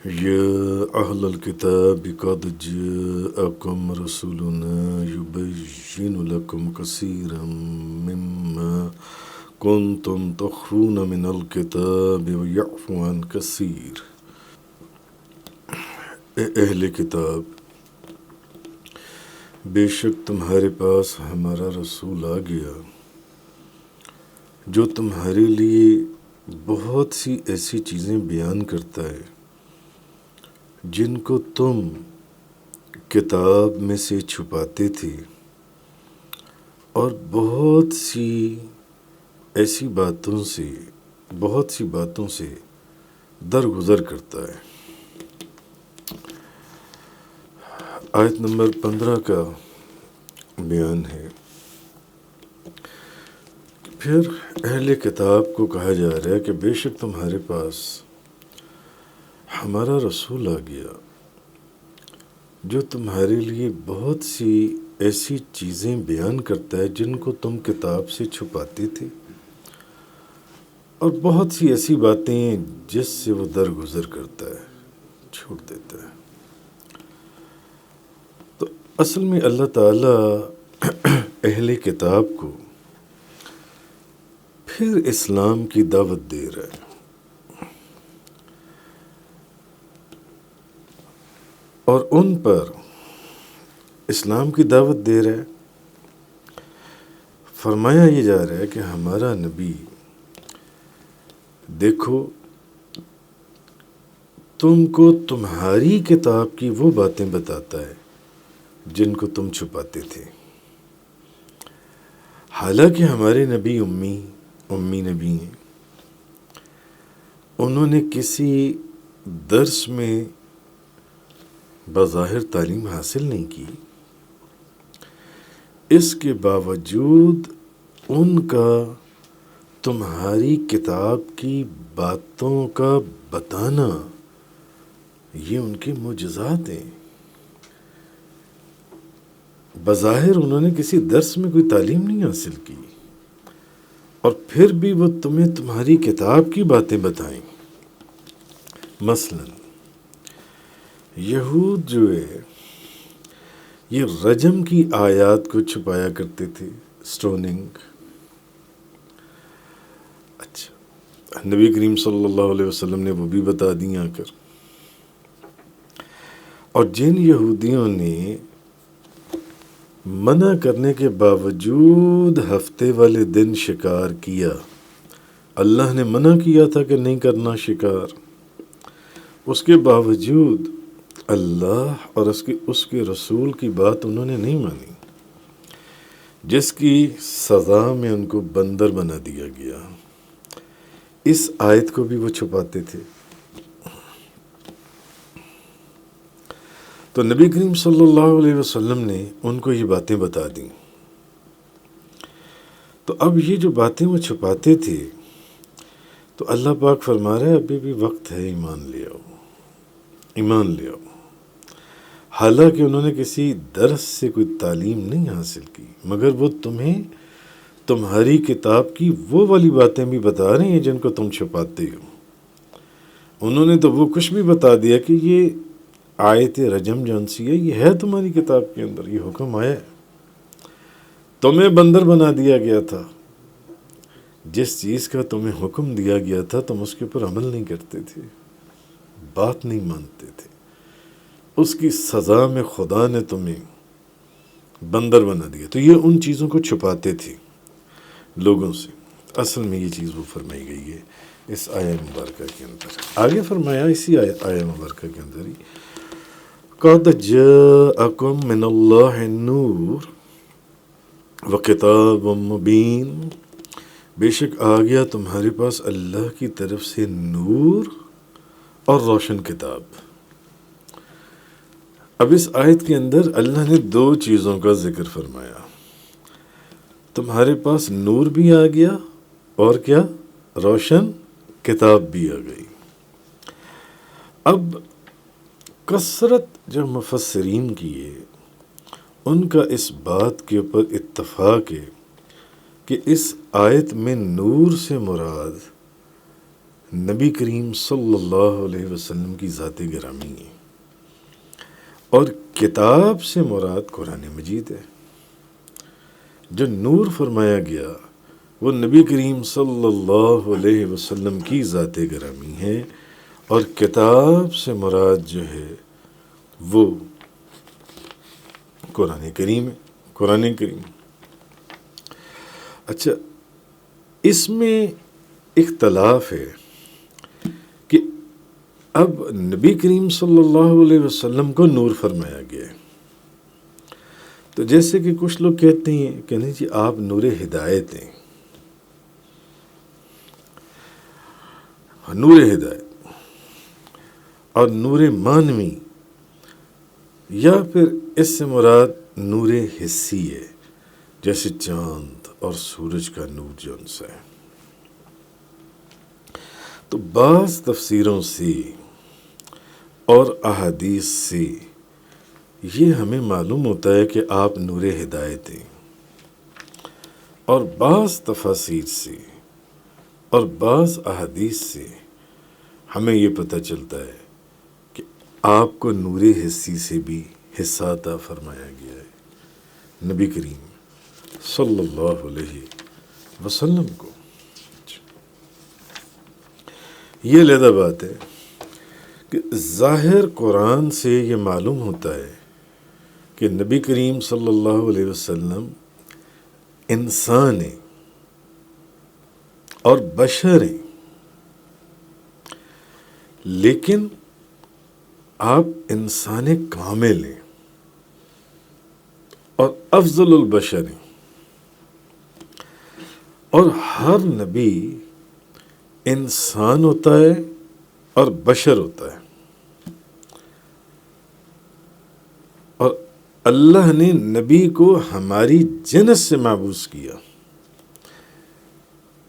يا أهل الكتاب قد جاءكم رسولنا يبين لكم كثيرا مما كنتم تخفون من الكتاب ويعفو عن كثير۔ اے اہل کتاب، بے شک تمہارے پاس ہمارا رسول آ گیا جو تمہارے لیے بہت سی ایسی چیزیں بیان کرتا ہے جن کو تم کتاب میں سے چھپاتے تھے، اور بہت سی باتوں سے درگزر کرتا ہے۔ آیت نمبر 15 کا بیان ہے۔ پھر اہل کتاب کو کہا جا رہا ہے کہ بے شک تمہارے پاس ہمارا رسول آ گیا جو تمہارے لیے بہت سی ایسی چیزیں بیان کرتا ہے جن کو تم کتاب سے چھپاتے تھے، اور بہت سی ایسی باتیں جس سے وہ درگزر کرتا ہے، چھوڑ دیتا ہے۔ تو اصل میں اللہ تعالیٰ اہل کتاب کو پھر اسلام کی دعوت دے رہا ہے، اور ان پر اسلام کی دعوت دے رہا ہے۔ فرمایا یہ جا رہا ہے کہ ہمارا نبی دیکھو تم کو تمہاری کتاب کی وہ باتیں بتاتا ہے جن کو تم چھپاتے تھے۔ حالانکہ ہمارے نبی امی نبی ہیں، انہوں نے کسی درس میں بظاہر تعلیم حاصل نہیں کی، اس کے باوجود ان کا تمہاری کتاب کی باتوں کا بتانا یہ ان کے معجزات ہیں۔ بظاہر انہوں نے کسی درس میں کوئی تعلیم نہیں حاصل کی، اور پھر بھی وہ تمہیں تمہاری کتاب کی باتیں بتائیں۔ مثلا یہود جو ہے یہ رجم کی آیات کو چھپایا کرتے تھے، سٹوننگ۔ اچھا، نبی کریم صلی اللہ علیہ وسلم نے وہ بھی بتا دیا کر، اور جن یہودیوں نے منع کرنے کے باوجود ہفتے والے دن شکار کیا، اللہ نے منع کیا تھا کہ نہیں کرنا شکار، اس کے باوجود اللہ اور اس کے رسول کی بات انہوں نے نہیں مانی، جس کی سزا میں ان کو بندر بنا دیا گیا۔ اس آیت کو بھی وہ چھپاتے تھے۔ تو نبی کریم صلی اللہ علیہ وسلم نے ان کو یہ باتیں بتا دیں۔ تو اب یہ جو باتیں وہ چھپاتے تھے، تو اللہ پاک فرما رہا ہے ابھی بھی وقت ہے، ایمان لے آؤ۔ حالانکہ انہوں نے کسی درس سے کوئی تعلیم نہیں حاصل کی، مگر وہ تمہیں تمہاری کتاب کی وہ والی باتیں بھی بتا رہے ہیں جن کو تم چھپاتے ہو۔ انہوں نے تو وہ کچھ بھی بتا دیا کہ یہ آیت رجم جون سی ہے، یہ ہے تمہاری کتاب کے اندر، یہ حکم آیا ہے۔ تمہیں بندر بنا دیا گیا تھا، جس چیز کا تمہیں حکم دیا گیا تھا تم اس کے اوپر عمل نہیں کرتے تھے، بات نہیں مانتے تھے، اس کی سزا میں خدا نے تمہیں بندر بنا دیا۔ تو یہ ان چیزوں کو چھپاتے تھے لوگوں سے۔ اصل میں یہ چیز وہ فرمائی گئی ہے اس آیہ مبارکہ کے اندر۔ آگے فرمایا اسی آیہ مبارکہ کے اندر ہی، قَدْ جَاءَكُم مِّنَ اللَّهِ النُّورُ وَكِتَابٌ مُّبِينٌ، بے شک آ گیا تمہارے پاس اللہ کی طرف سے نور اور روشن کتاب۔ اب اس آیت کے اندر اللہ نے دو چیزوں کا ذکر فرمایا، تمہارے پاس نور بھی آ گیا اور کیا، روشن کتاب بھی آ گئی۔ اب کثرت جو مفسرین کی ہے ان کا اس بات کے اوپر اتفاق ہے کہ اس آیت میں نور سے مراد نبی کریم صلی اللہ علیہ وسلم کی ذات گرامی ہے، اور کتاب سے مراد قرآن مجید ہے۔ جو نور فرمایا گیا وہ نبی کریم صلی اللہ علیہ وسلم کی ذات گرامی ہے، اور کتاب سے مراد جو ہے وہ قرآن کریم ہے، قرآن کریم۔ اچھا، اس میں اختلاف ہے کہ اب نبی کریم صلی اللہ علیہ وسلم کو نور فرمایا گیا ہے، تو جیسے کہ کچھ لوگ کہتے ہیں کہ نہیں جی آپ نور ہدایت ہیں، نور ہدایت اور نور مانوی، یا پھر اس سے مراد نور حسی ہے، جیسے چاند اور سورج کا نور جو ان سے ہے۔ تو بعض تفسیروں سے اور احادیث سے یہ ہمیں معلوم ہوتا ہے کہ آپ نور ہدایت ہیں، اور بعض تفاسیر سے اور بعض احادیث سے ہمیں یہ پتہ چلتا ہے کہ آپ کو نور حسی سے بھی حصہ عطا فرمایا گیا ہے، نبی کریم صلی اللہ علیہ وسلم کو۔ یہ علیحدہ بات ہے کہ ظاہر قرآن سے یہ معلوم ہوتا ہے کہ نبی کریم صلی اللہ علیہ وسلم انسان ہیں اور بشر ہیں، لیکن آپ انسان کامل ہیں اور افضل البشر ہیں، اور ہر نبی انسان ہوتا ہے اور بشر ہوتا ہے، اور اللہ نے نبی کو ہماری جنس سے مابعوث کیا۔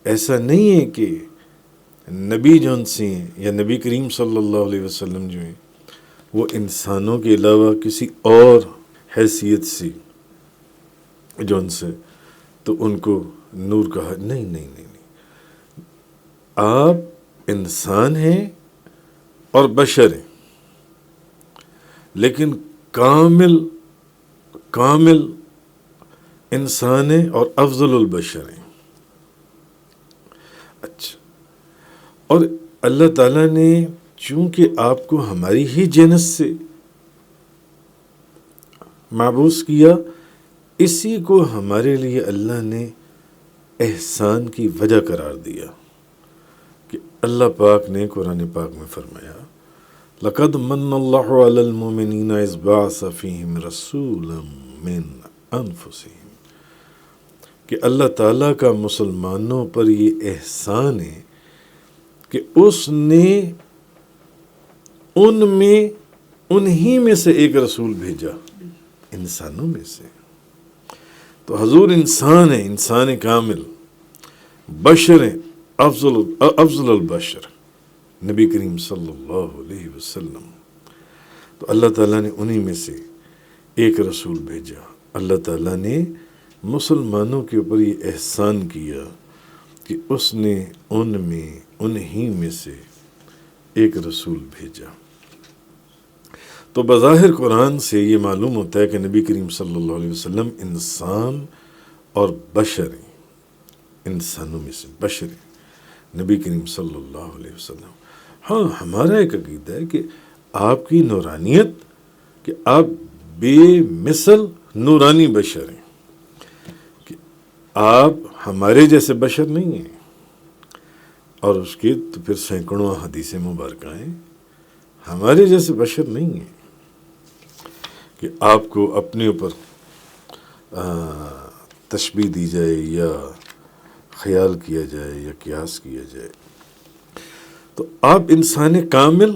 ایسا نہیں ہے کہ نبی جو ان سے ہیں یا نبی کریم صلی اللہ علیہ وسلم جو ہیں وہ انسانوں کے علاوہ کسی اور حیثیت سے جو ان سے تو ان کو نور کہا، نہیں نہیں نہیں نہیں، آپ انسان ہیں اور بشر ہیں، لیکن کامل انسان ہیں اور افضل البشر ہیں۔ اچھا، اور اللہ تعالیٰ نے چونکہ آپ کو ہماری ہی جنس سے مابعوث کیا، اسی کو ہمارے لیے اللہ نے احسان کی وجہ قرار دیا کہ اللہ پاک نے قرآن پاک میں فرمایا لَقَدْ مَنَّ اللَّهُ عَلَى الْمُؤْمِنِينَ إِذْ بَعَثَ فِيهِمْ رَسُولًا مِّنْ أَنفُسِهِمْ، کہ اللہ تعالیٰ کا مسلمانوں پر یہ احسان ہے کہ اس نے انہی میں سے ایک رسول بھیجا، انسانوں میں سے۔ تو حضور انسان ہیں، انسان کامل، بشر ہیں، افضل البشر نبی کریم صلی اللہ علیہ وسلم۔ تو اللہ تعالیٰ نے انہی میں سے ایک رسول بھیجا۔ اللہ تعالیٰ نے مسلمانوں کے اوپر یہ احسان کیا کہ اس نے انہی میں سے ایک رسول بھیجا۔ تو بظاہر قرآن سے یہ معلوم ہوتا ہے کہ نبی کریم صلی اللہ علیہ وسلم انسان اور بشر ہیں، انسانوں میں سے بشر ہیں نبی کریم صلی اللہ علیہ وسلم۔ ہاں، ہمارا ایک عقیدہ ہے کہ آپ کی نورانیت، کہ آپ بے مثل نورانی بشر ہیں، کہ آپ ہمارے جیسے بشر نہیں ہیں، اور اس کے تو پھر سینکڑوں حدیث مبارکہ ہیں، ہمارے جیسے بشر نہیں ہیں کہ آپ کو اپنے اوپر تشبیہ دی جائے یا خیال کیا جائے یا قیاس کیا جائے۔ تو آپ انسان کامل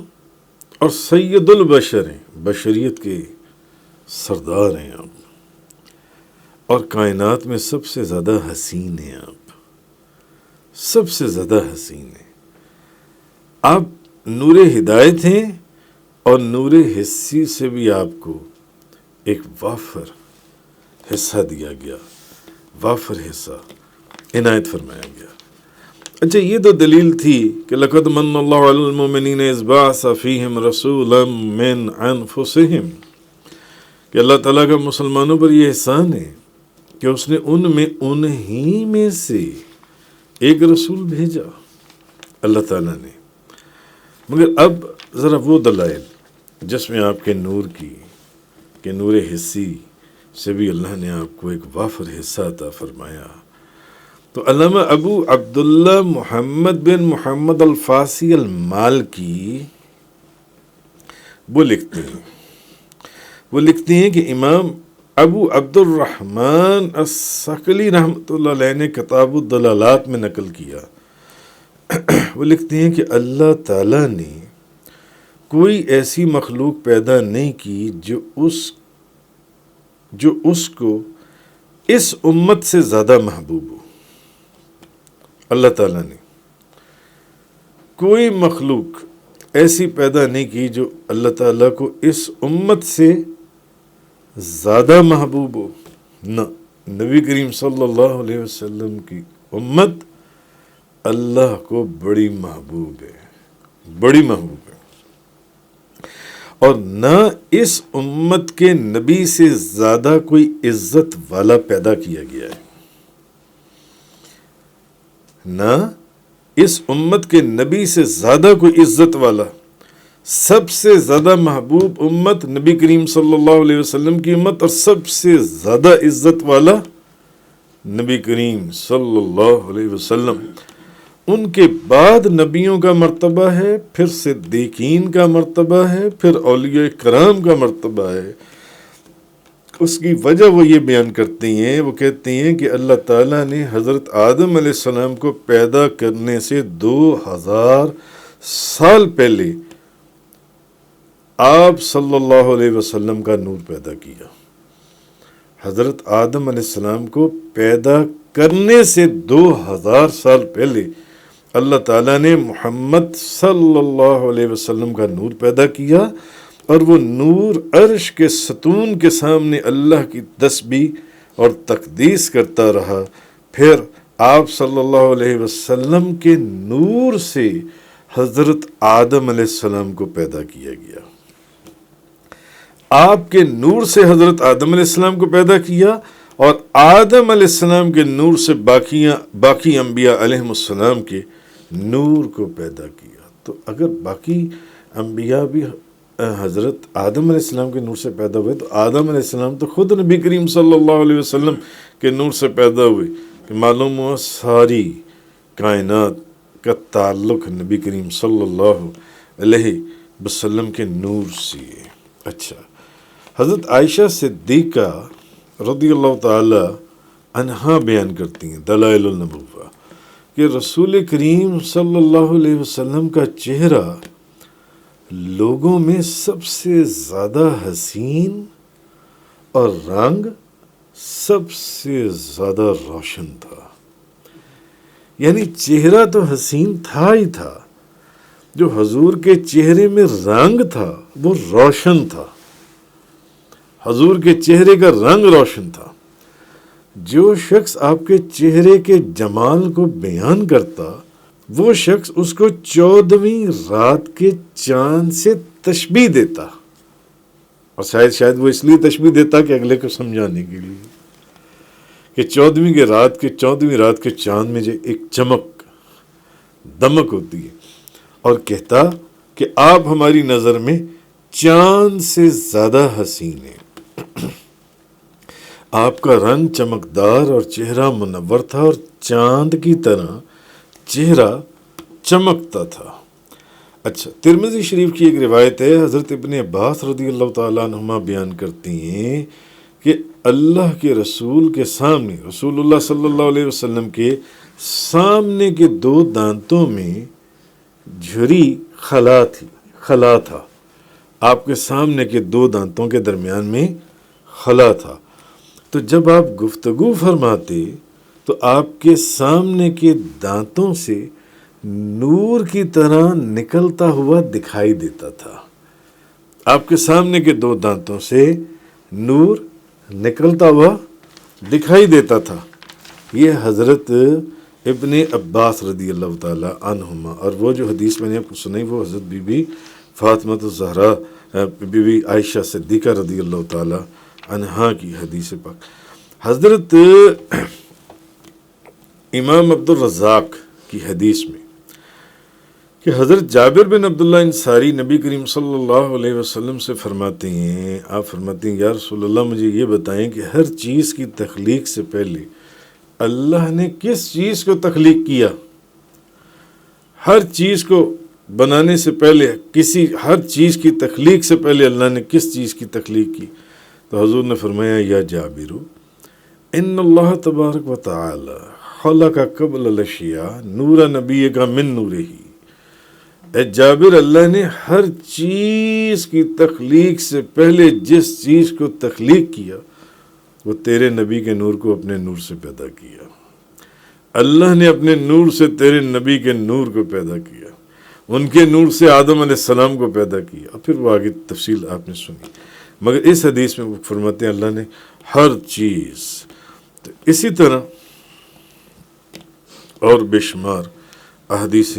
اور سید البشر ہیں، بشریت کے سردار ہیں آپ، اور کائنات میں سب سے زیادہ حسین ہیں آپ، سب سے زیادہ حسین ہیں آپ، نور ہدایت ہیں، اور نور حسی سے بھی آپ کو ایک وافر حصہ دیا گیا، وافر حصہ عنایت فرمایا گیا۔ اچھا، یہ تو دلیل تھی کہ لقد من اللہ علی المؤمنین اذ بعث فیہم رسولا من انفسہم، کہ اللہ تعالیٰ کا مسلمانوں پر یہ احسان ہے کہ اس نے انہی میں سے ایک رسول بھیجا اللہ تعالیٰ نے۔ مگر اب ذرا وہ دلائل جس میں آپ کے نور کی کہ نور حسی سے بھی اللہ نے آپ کو ایک وافر حصہ عطا فرمایا۔ تو علامہ ابو عبداللہ محمد بن محمد الفاسی المالکی وہ لکھتے ہیں کہ امام ابو عبد الرحمن الثقلی رحمۃ اللہ علیہ نے کتاب الدلالات میں نقل کیا، وہ لکھتے ہیں کہ اللہ تعالیٰ نے کوئی ایسی مخلوق پیدا نہیں کی جو اس کو اس امت سے زیادہ محبوب ہو۔ اللہ تعالیٰ نے کوئی مخلوق ایسی پیدا نہیں کی جو اللہ تعالیٰ کو اس امت سے زیادہ محبوب ہو۔ نہ، نبی کریم صلی اللہ علیہ وسلم کی امت اللہ کو بڑی محبوب ہے، اور نہ اس امت کے نبی سے زیادہ کوئی عزت والا پیدا کیا گیا ہے۔ نہ اس امت کے نبی سے زیادہ کوئی عزت والا، سب سے زیادہ محبوب امت نبی کریم صلی اللہ علیہ وسلم کی امت، اور سب سے زیادہ عزت والا نبی کریم صلی اللہ علیہ وسلم۔ ان کے بعد نبیوں کا مرتبہ ہے، پھر صدیقین کا مرتبہ ہے، پھر اولیاء کرام کا مرتبہ ہے۔ اس کی وجہ وہ یہ بیان کرتے ہیں، وہ کہتے ہیں کہ اللہ تعالیٰ نے حضرت آدم علیہ السلام کو پیدا کرنے سے 2000 سال پہلے آپ صلی اللہ علیہ وسلم کا نور پیدا کیا۔ حضرت آدم علیہ السلام کو پیدا کرنے سے 2000 سال پہلے اللہ تعالیٰ نے محمد صلی اللہ علیہ وسلم کا نور پیدا کیا، اور وہ نور عرش کے ستون کے سامنے اللہ کی تسبیح اور تقدیس کرتا رہا۔ پھر آپ صلی اللہ علیہ وسلم کے نور سے حضرت آدم علیہ السلام کو پیدا کیا گیا۔ آپ کے نور سے حضرت آدم علیہ السلام کو پیدا کیا، اور آدم علیہ السلام کے نور سے باقی انبیاء علیہم السلام کے نور کو پیدا کیا۔ تو اگر باقی انبیاء بھی حضرت آدم علیہ السلام کے نور سے پیدا ہوئے، تو آدم علیہ السلام تو خود نبی کریم صلی اللہ علیہ وسلم کے نور سے پیدا ہوئے، کہ معلوم ہوا ساری کائنات کا تعلق نبی کریم صلی اللہ علیہ وسلم کے نور سے۔ اچھا، حضرت عائشہ صدیقہ رضی اللہ تعالی عنہا بیان کرتی ہیں دلائل النبوہ کہ رسول کریم صلی اللہ علیہ وسلم کا چہرہ لوگوں میں سب سے زیادہ حسین اور رنگ سب سے زیادہ روشن تھا۔ یعنی چہرہ تو حسین تھا ہی تھا، جو حضور کے چہرے میں رنگ تھا وہ روشن تھا، حضور کے چہرے کا رنگ روشن تھا۔ جو شخص آپ کے چہرے کے جمال کو بیان کرتا، وہ شخص اس کو 14ویں رات کے چاند سے تشبیہ دیتا، اور شاید وہ اس لیے تشبیہ دیتا کہ اگلے کو سمجھانے کے لیے کہ 14ویں رات کے چاند میں جو ایک چمک دمک ہوتی ہے، اور کہتا کہ آپ ہماری نظر میں چاند سے زیادہ حسین ہیں۔ آپ کا رنگ چمکدار اور چہرہ منور تھا، اور چاند کی طرح چہرہ چمکتا تھا۔ اچھا، ترمذی شریف کی ایک روایت ہے، حضرت ابن عباس رضی اللہ تعالیٰ عنہما بیان کرتی ہیں کہ اللہ کے رسول کے سامنے، رسول اللہ صلی اللہ علیہ وسلم کے سامنے کے 2 دانتوں میں جھری خلا تھا۔ آپ کے سامنے کے 2 دانتوں کے درمیان میں خلا تھا۔ تو جب آپ گفتگو فرماتے تو آپ کے سامنے کے دانتوں سے نور کی طرح نکلتا ہوا دکھائی دیتا تھا۔ آپ کے سامنے کے 2 دانتوں سے نور نکلتا ہوا دکھائی دیتا تھا۔ یہ حضرت ابن عباس رضی اللہ تعالی عنہما، اور وہ جو حدیث میں نے آپ کو سنائی وہ حضرت بی بی فاطمہ الزہرا بی بی عائشہ صدیقہ رضی اللہ تعالی عنہا کی حدیث پاک۔ حضرت امام عبد الرزاق کی حدیث میں کہ حضرت جابر بن عبداللہ انصاری نبی کریم صلی اللہ علیہ وسلم سے فرماتے ہیں، آپ فرماتے ہیں یا رسول اللہ مجھے یہ بتائیں کہ ہر چیز کی تخلیق سے پہلے اللہ نے کس چیز کو تخلیق کیا؟ ہر چیز کو بنانے سے پہلے ہر چیز کی تخلیق سے پہلے اللہ نے کس چیز کی تخلیق کی؟ تو حضور نے فرمایا یا جابر ان اللہ تبارک و تعالی خلق قبل الاشیاء نور نبی کا من نور ہی۔ اے جابر، اللہ نے ہر چیز کی تخلیق سے پہلے جس چیز کو تخلیق کیا وہ تیرے نبی کے نور کو اپنے نور سے پیدا کیا۔ اللہ نے اپنے نور سے تیرے نبی کے نور کو پیدا کیا، ان کے نور سے آدم علیہ السلام کو پیدا کیا، اور پھر وہ آگے تفصیل آپ نے سنی، مگر اس حدیث میں وہ فرماتے ہیں اللہ نے ہر چیز۔ تو اسی طرح اور بے شمار احادیث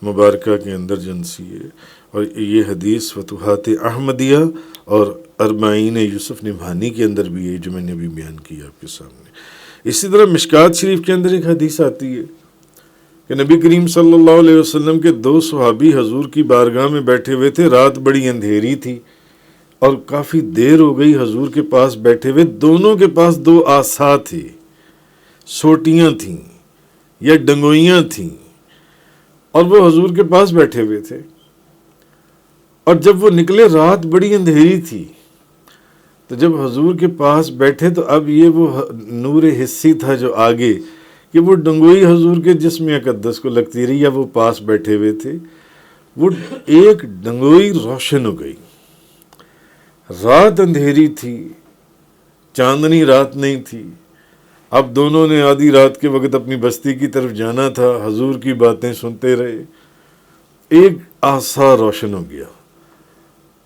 مبارکہ کے اندر جنسی ہے، اور یہ حدیث فتوحات احمدیہ اور اربعین یوسف نبھانی کے اندر بھی ہے جو میں نے ابھی بیان کیا آپ کے سامنے۔ اسی طرح مشکات شریف کے اندر ایک حدیث آتی ہے کہ نبی کریم صلی اللہ علیہ وسلم کے 2 صحابی حضور کی بارگاہ میں بیٹھے ہوئے تھے، رات بڑی اندھیری تھی اور کافی دیر ہو گئی حضور کے پاس بیٹھے ہوئے، دونوں کے پاس 2 عصا تھے، سوٹیاں تھیں یا ڈنگوئیاں تھیں، اور وہ حضور کے پاس بیٹھے ہوئے تھے، اور جب وہ نکلے رات بڑی اندھیری تھی، تو جب حضور کے پاس بیٹھے تو اب یہ وہ نور حسی تھا جو آگے کہ وہ ڈنگوئی حضور کے جسم اقدس کو لگتی رہی، یا وہ پاس بیٹھے ہوئے تھے، وہ ایک ڈنگوئی روشن ہو گئی۔ رات اندھیری تھی، چاندنی رات نہیں تھی، اب دونوں نے آدھی رات کے وقت اپنی بستی کی طرف جانا تھا، حضور کی باتیں سنتے رہے، ایک عصا روشن ہو گیا،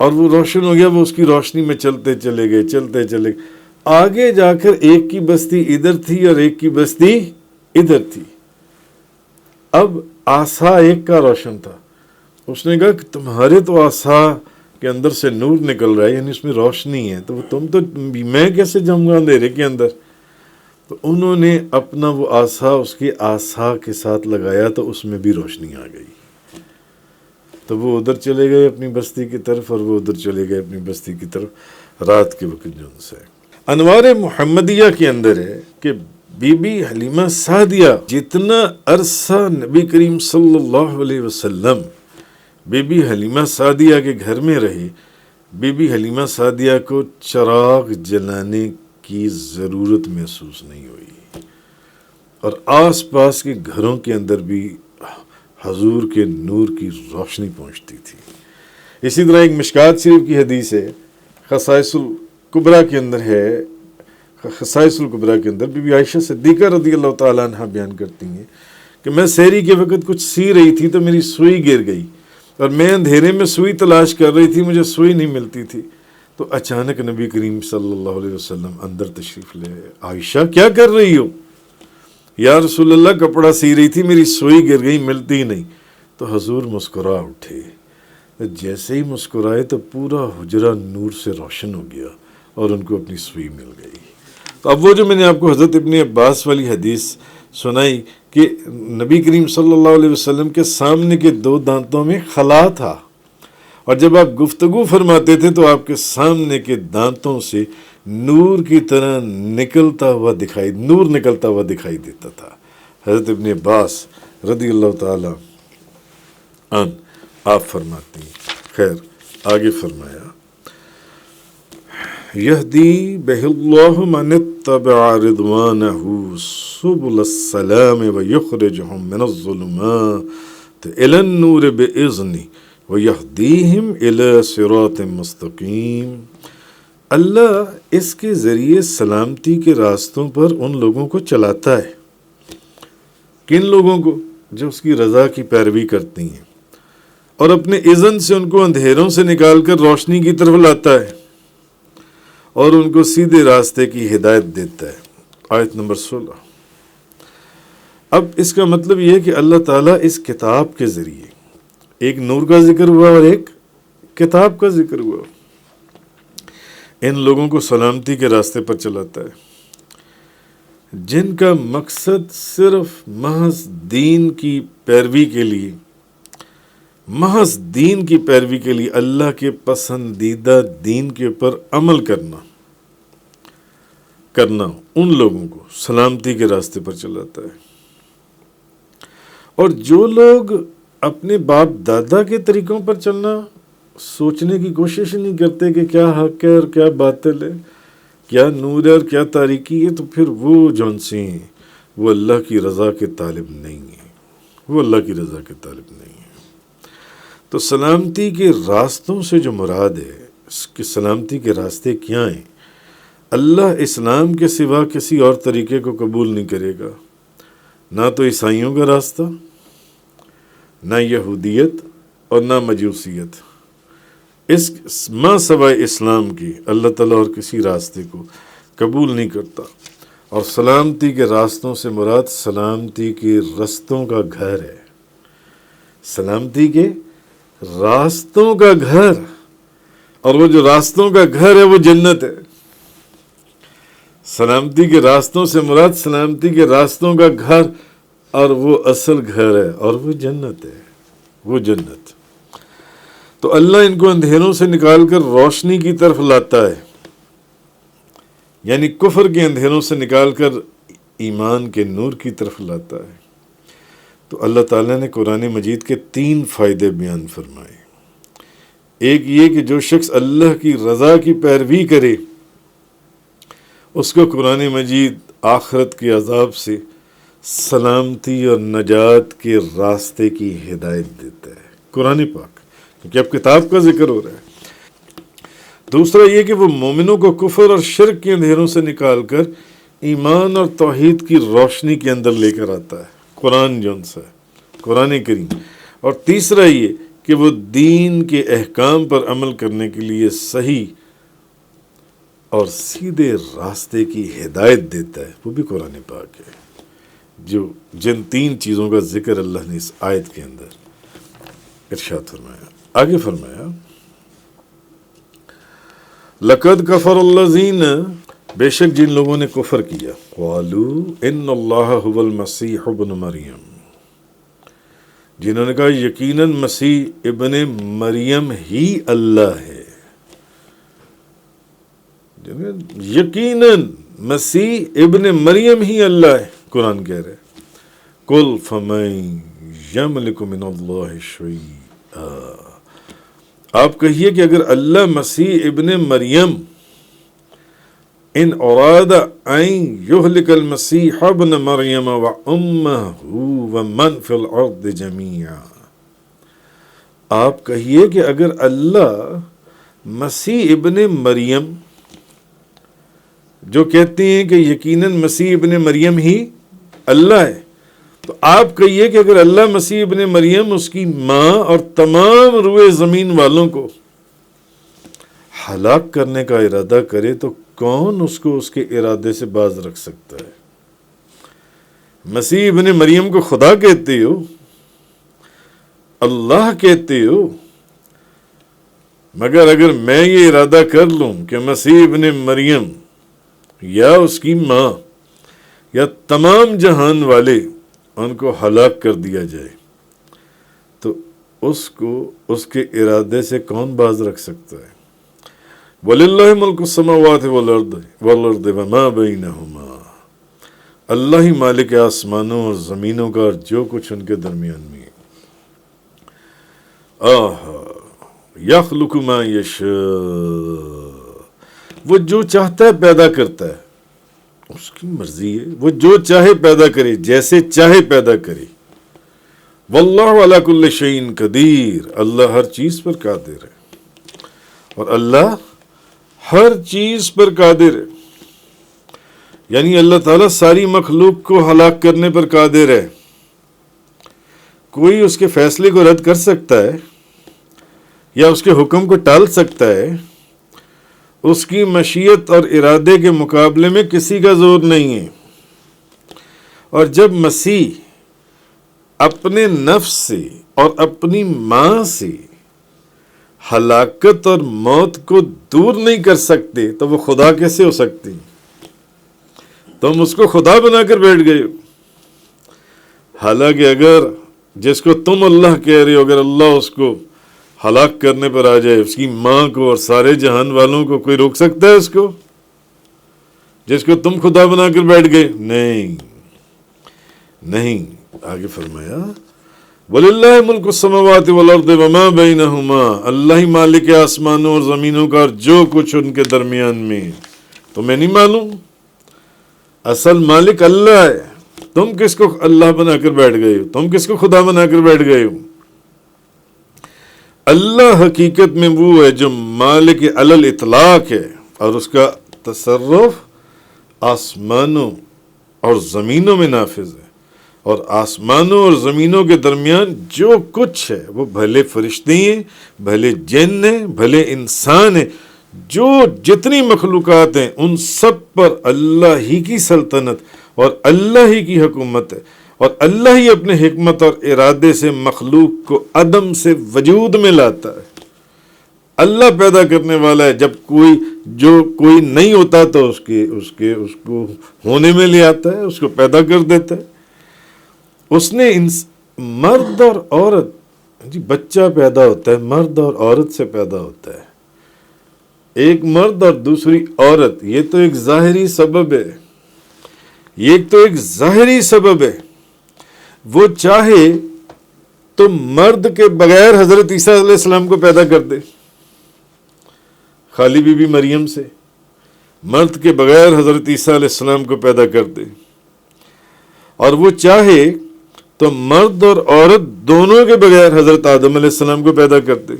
اور وہ روشن ہو گیا، وہ اس کی روشنی میں چلتے چلے گئے، آگے جا کر ایک کی بستی ادھر تھی اور ایک کی بستی ادھر تھی۔ اب عصا ایک کا روشن تھا، اس نے کہا کہ تمہارے تو عصا کے اندر سے نور نکل رہا ہے، یعنی اس میں روشنی ہے، تو میں کیسے جاؤں گا اندھیرے کے اندر؟ تو انہوں نے اپنا وہ عصا اس کی عصا کے ساتھ لگایا تو اس میں بھی روشنی آ گئی، تو وہ ادھر چلے گئے اپنی بستی کی طرف اور وہ ادھر چلے گئے اپنی بستی کی طرف رات کے وقت جو ان سے۔ انوار محمدیہ کے اندر ہے کہ بی بی حلیمہ سعدیہ جتنا عرصہ نبی کریم صلی اللہ علیہ وسلم بی بی حلیمہ سعدیہ کے گھر میں رہے، بی بی حلیمہ سعدیہ کو چراغ جلانے کی ضرورت محسوس نہیں ہوئی، اور آس پاس کے گھروں کے اندر بھی حضور کے نور کی روشنی پہنچتی تھی۔ اسی طرح ایک مشکات شریف کی حدیث ہے، خصائص الکبریٰ کے اندر ہے، خصائص الکبریٰ کے اندر بی بی عائشہ صدیقہ رضی اللہ تعالیٰ عنہ بیان کرتی ہیں کہ میں سحری کے وقت کچھ سی رہی تھی تو میری سوئی گر گئی، اور میں اندھیرے میں سوئی تلاش کر رہی تھی، مجھے سوئی نہیں ملتی تھی، تو اچانک نبی کریم صلی اللہ علیہ وسلم اندر تشریف لے آئے۔ عائشہ کیا کر رہی ہو؟ یا رسول اللہ کپڑا سی رہی تھی، میری سوئی گر گئی، ملتی نہیں۔ تو حضور مسکرا اٹھے، جیسے ہی مسکرائے تو پورا حجرہ نور سے روشن ہو گیا اور ان کو اپنی سوئی مل گئی۔ تو اب وہ جو میں نے آپ کو حضرت ابن عباس والی حدیث سنائی کہ نبی کریم صلی اللہ علیہ وسلم کے سامنے کے 2 دانتوں میں خلا تھا، اور جب آپ گفتگو فرماتے تھے تو آپ کے سامنے کے دانتوں سے نور کی طرح نکلتا ہوا دکھائی دیتا تھا۔ حضرت ابن عباس رضی اللہ تعالی عنہ آپ فرماتے ہیں، خیر آگے فرمایا یہدی بہ اللہ من اتبع رضوانہ سبل السلام ویخرجہم من الظلمات الی النور باذنہ وَيَهْدِيهِمْ إِلَى صِرَاطٍ مُسْتَقِيمٍ۔ اللہ اس کے ذریعے سلامتی کے راستوں پر ان لوگوں کو چلاتا ہے۔ کن لوگوں کو؟ جو اس کی رضا کی پیروی کرتی ہیں، اور اپنے اذن سے ان کو اندھیروں سے نکال کر روشنی کی طرف لاتا ہے اور ان کو سیدھے راستے کی ہدایت دیتا ہے۔ آیت نمبر 16۔ اب اس کا مطلب یہ ہے کہ اللہ تعالیٰ اس کتاب کے ذریعے، ایک نور کا ذکر ہوا اور ایک کتاب کا ذکر ہوا، ان لوگوں کو سلامتی کے راستے پر چلاتا ہے جن کا مقصد صرف محض دین کی پیروی کے لیے، محض دین کی پیروی کے لیے اللہ کے پسندیدہ دین کے اوپر عمل کرنا، ان لوگوں کو سلامتی کے راستے پر چلاتا ہے۔ اور جو لوگ اپنے باپ دادا کے طریقوں پر چلنا سوچنے کی کوشش نہیں کرتے کہ کیا حق ہے اور کیا باطل ہے، کیا نور ہے اور کیا تاریکی ہے، تو پھر وہ جون سے ہیں وہ اللہ کی رضا کے طالب نہیں ہیں، وہ اللہ کی رضا کے طالب نہیں ہیں۔ تو سلامتی کے راستوں سے جو مراد ہے، اس کے سلامتی کے راستے کیا ہیں؟ اللہ اسلام کے سوا کسی اور طریقے کو قبول نہیں کرے گا، نہ تو عیسائیوں کا راستہ، نہ یہودیت اور نہ مجوسیت، اس ما سوائے اسلام کی اللہ تعالیٰ اور کسی راستے کو قبول نہیں کرتا۔ اور سلامتی کے راستوں سے مراد سلامتی کے رستوں کا گھر ہے، سلامتی کے راستوں کا گھر، اور وہ جو راستوں کا گھر ہے وہ جنت ہے۔ سلامتی کے راستوں سے مراد سلامتی کے راستوں کا گھر، اور وہ اصل گھر ہے، اور وہ جنت ہے، وہ جنت۔ تو اللہ ان کو اندھیروں سے نکال کر روشنی کی طرف لاتا ہے، یعنی کفر کے اندھیروں سے نکال کر ایمان کے نور کی طرف لاتا ہے۔ تو اللہ تعالیٰ نے قرآن مجید کے 3 فائدے بیان فرمائے۔ ایک یہ کہ جو شخص اللہ کی رضا کی پیروی کرے اس کو قرآن مجید آخرت کے عذاب سے سلامتی اور نجات کے راستے کی ہدایت دیتا ہے، قرآن پاک، کیونکہ اب کتاب کا ذکر ہو رہا ہے۔ دوسرا یہ کہ وہ مومنوں کو کفر اور شرک کے اندھیروں سے نکال کر ایمان اور توحید کی روشنی کے اندر لے کر آتا ہے، قرآن جون سا ہے، قرآن کریم۔ اور تیسرا یہ کہ وہ دین کے احکام پر عمل کرنے کے لیے صحیح اور سیدھے راستے کی ہدایت دیتا ہے، وہ بھی قرآن پاک ہے، جن 3 چیزوں کا ذکر اللہ نے اس آیت کے اندر ارشاد فرمایا۔ آگے فرمایا لَقَدْ كَفَرَ الَّذِينَ، بے شک جن لوگوں نے کفر کیا، قَالُوا إِنَّ اللَّهَ هُوَ الْمَسِيحُ ابْنُ مریم، جنہوں نے کہا یقیناً مسیح ابن مریم ہی اللہ ہے، یقیناً مسیح ابن مریم ہی اللہ ہے، قرآن کہہ رہے قُلْ فَمَن يَمْلِكُ مِنَ اللَّهِ شَيْئًا، آپ کہیے کہ اگر اللہ مسیح ابن مریم ان اراد ان یہلک المسیح ابن مریم وامہ ومن فی الارض جميعا، آپ کہیے کہ اگر اللہ مسیح ابن مریم، جو کہتے ہیں کہ یقیناً مسیح ابن مریم ہی اللہ ہے، تو آپ کہیے کہ اگر اللہ مسیح ابن مریم، اس کی ماں اور تمام روئے زمین والوں کو ہلاک کرنے کا ارادہ کرے تو کون اس کو اس کے ارادے سے باز رکھ سکتا ہے؟ مسیح ابن مریم کو خدا کہتے ہو، اللہ کہتے ہو، مگر اگر میں یہ ارادہ کر لوں کہ مسیح ابن مریم یا اس کی ماں یا تمام جہان والے ان کو ہلاک کر دیا جائے تو اس کو اس کے ارادے سے کون باز رکھ سکتا ہے؟ وَلِلَّهِ مُلْكُ السَّمَاوَاتِ وَالْأَرْضِ وَمَا بَيْنَهُمَا، اللہ ہی مالک آسمانوں اور زمینوں کا اور جو کچھ ان کے درمیان میں ہے۔ يَخْلُقُ مَا يَشَاءُ، وہ جو چاہتا ہے پیدا کرتا ہے، اس کی مرضی ہے، وہ جو چاہے پیدا کرے، جیسے چاہے پیدا کرے۔ وَاللَّهُ عَلَى كُلِّ شَيْءٍ قَدِيرٌ، اللہ ہر چیز پر قادر ہے، اور اللہ ہر چیز پر قادر ہے، یعنی اللہ تعالیٰ ساری مخلوق کو ہلاک کرنے پر قادر ہے۔ کوئی اس کے فیصلے کو رد کر سکتا ہے یا اس کے حکم کو ٹال سکتا ہے؟ اس کی مشیت اور ارادے کے مقابلے میں کسی کا زور نہیں ہے۔ اور جب مسیح اپنے نفس سے اور اپنی ماں سے ہلاکت اور موت کو دور نہیں کر سکتے تو وہ خدا کیسے ہو سکتی؟ تم اس کو خدا بنا کر بیٹھ گئے ہو۔ حالانکہ اگر جس کو تم اللہ کہہ رہے ہو، اگر اللہ اس کو ہلاک کرنے پر آ جائے، اس کی ماں کو اور سارے جہان والوں کو، کوئی روک سکتا ہے اس کو؟ جس کو تم خدا بنا کر بیٹھ گئے؟ نہیں۔ آگے فرمایا وَلِلَّهِ مُلْكُ السَّمَاوَاتِ وَالْأَرْضِ وَمَا بَيْنَهُمَا، اللہ ہی مالک ہے آسمانوں اور زمینوں کا اور جو کچھ ان کے درمیان میں۔ تمہیں نہیں معلوم؟ اصل مالک اللہ ہے، تم کس کو اللہ بنا کر بیٹھ گئے ہو؟ تم کس کو خدا بنا کر بیٹھ گئے ہو؟ اللہ حقیقت میں وہ ہے جو مالک علی الاطلاق ہے، اور اس کا تصرف آسمانوں اور زمینوں میں نافذ ہے، اور آسمانوں اور زمینوں کے درمیان جو کچھ ہے، وہ بھلے فرشتے ہیں، بھلے جن ہیں، بھلے انسان ہیں، جو جتنی مخلوقات ہیں، ان سب پر اللہ ہی کی سلطنت اور اللہ ہی کی حکومت ہے، اور اللہ ہی اپنے حکمت اور ارادے سے مخلوق کو عدم سے وجود میں لاتا ہے۔ اللہ پیدا کرنے والا ہے، جب کوئی نہیں ہوتا تو اس کو ہونے میں لے آتا ہے، اس کو پیدا کر دیتا ہے۔ اس نے مرد اور عورت، بچہ پیدا ہوتا ہے مرد اور عورت سے پیدا ہوتا ہے، ایک مرد اور دوسری عورت، یہ تو ایک ظاہری سبب ہے۔ وہ چاہے تو مرد کے بغیر حضرت عیسیٰ علیہ السلام کو پیدا کر دے، خالی بی بی مریم سے، مرد کے بغیر حضرت عیسیٰ علیہ السلام کو پیدا کر دے، اور وہ چاہے تو مرد اور عورت دونوں کے بغیر حضرت آدم علیہ السلام کو پیدا کر دے،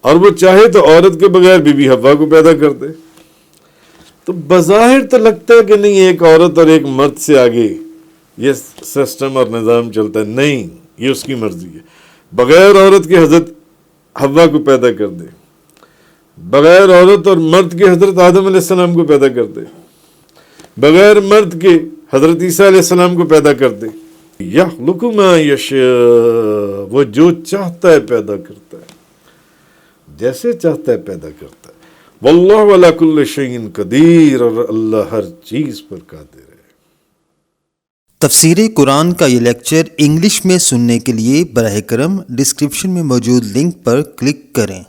اور وہ چاہے تو عورت کے بغیر بی بی حوا کو پیدا کر دے۔ تو بظاہر تو لگتا ہے کہ نہیں، ایک عورت اور ایک مرد سے آگے یہ سسٹم اور نظام چلتا ہے، نہیں، یہ اس کی مرضی ہے۔ بغیر عورت کے حضرت حوا کو پیدا کر دے، بغیر عورت اور مرد کے حضرت آدم علیہ السلام کو پیدا کر دے، بغیر مرد کے حضرت عیسیٰ علیہ السلام کو پیدا کر دے۔ یخلق ما یشاء، وہ جو چاہتا ہے پیدا کرتا ہے، جیسے چاہتا ہے پیدا کرتا ہے۔ واللہ علی کل شیء قدیر، اور اللہ ہر چیز پر قادر ہے۔ تفسیر قرآن کا یہ لیکچر انگلش میں سننے کے لیے براہ کرم ڈسکرپشن میں موجود لنک پر کلک کریں۔